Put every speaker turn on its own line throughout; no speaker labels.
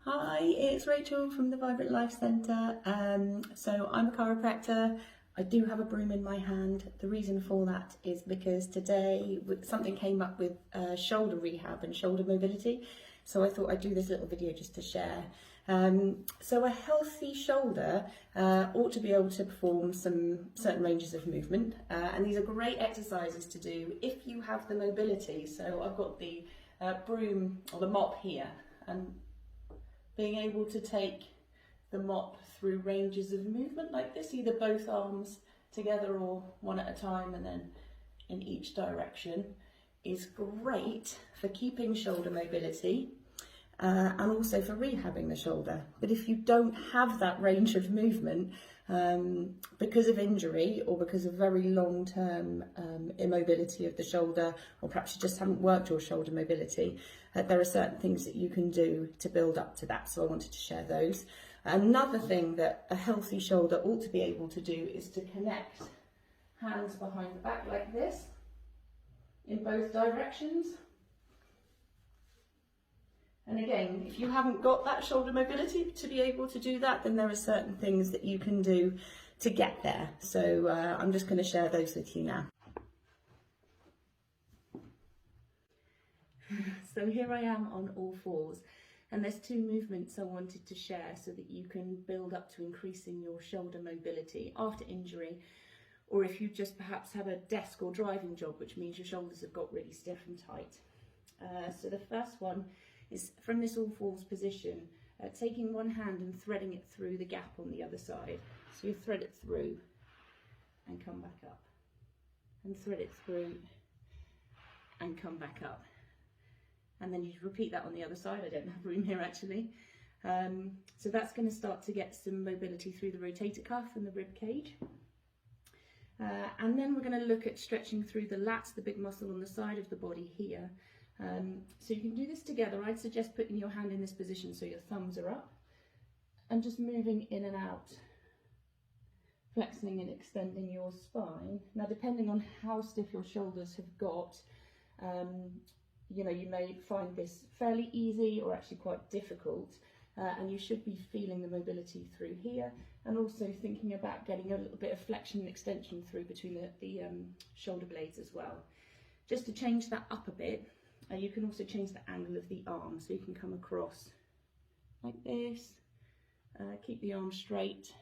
Hi, it's Rachel from the Vibrant Life Centre. So I'm a chiropractor. I do have a broom in my hand. The reason for that is because today something came up with shoulder rehab and shoulder mobility. So I thought I'd do this little video just to share. So a healthy shoulder ought to be able to perform some certain ranges of movement. And these are great exercises to do if you have the mobility. So I've got the broom or the mop here, and being able to take the mop through ranges of movement like this, either both arms together or one at a time and then in each direction, is great for keeping shoulder mobility and also for rehabbing the shoulder. But if you don't have that range of movement because of injury or because of very long-term immobility of the shoulder, or perhaps you just haven't worked your shoulder mobility, there are certain things that you can do to build up to that. So I wanted to share those. Another thing that a healthy shoulder ought to be able to do is to connect hands behind the back like this in both directions. And again, if you haven't got that shoulder mobility to be able to do that, then there are certain things that you can do to get there. So I'm just going to share those with you now. So here I am on all fours, and there's two movements I wanted to share so that you can build up to increasing your shoulder mobility after injury, or if you just perhaps have a desk or driving job, which means your shoulders have got really stiff and tight. So the first one is from this all fours position, taking one hand and threading it through the gap on the other side. So you thread it through and come back up, and thread it through and come back up. And then you repeat that on the other side. I don't have room here actually. So that's going to start to get some mobility through the rotator cuff and the rib cage. And then we're going to look at stretching through the lats, the big muscle on the side of the body here. So you can do this together. I'd suggest putting your hand in this position so your thumbs are up and just moving in and out, flexing and extending your spine. Now, depending on how stiff your shoulders have got, you may find this fairly easy or actually quite difficult, and you should be feeling the mobility through here, and also thinking about getting a little bit of flexion and extension through between the shoulder blades as well. Just to change that up a bit, you can also change the angle of the arm, so you can come across like this, keep the arm straight,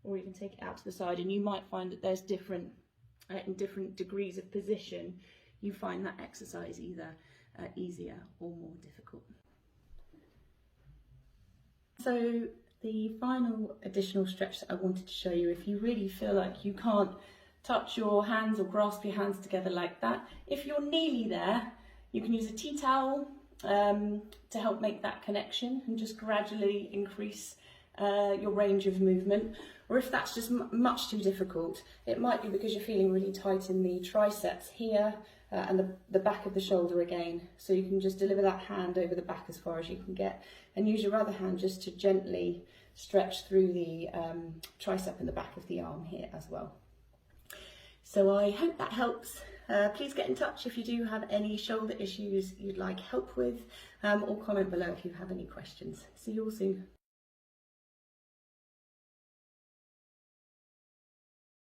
or even take it out to the side, and you might find that there's different in different degrees of position, you find that exercise either easier or more difficult. So the final additional stretch that I wanted to show you, if you really feel like you can't touch your hands or grasp your hands together like that, if you're nearly there, you can use a tea towel to help make that connection and just gradually increase your range of movement. Or if that's just much too difficult, it might be because you're feeling really tight in the triceps here and the back of the shoulder again. So you can just deliver that hand over the back as far as you can get, and use your other hand just to gently stretch through the tricep and the back of the arm here as well. So I hope that helps. Please get in touch if you do have any shoulder issues you'd like help with, or comment below if you have any questions. See you all soon.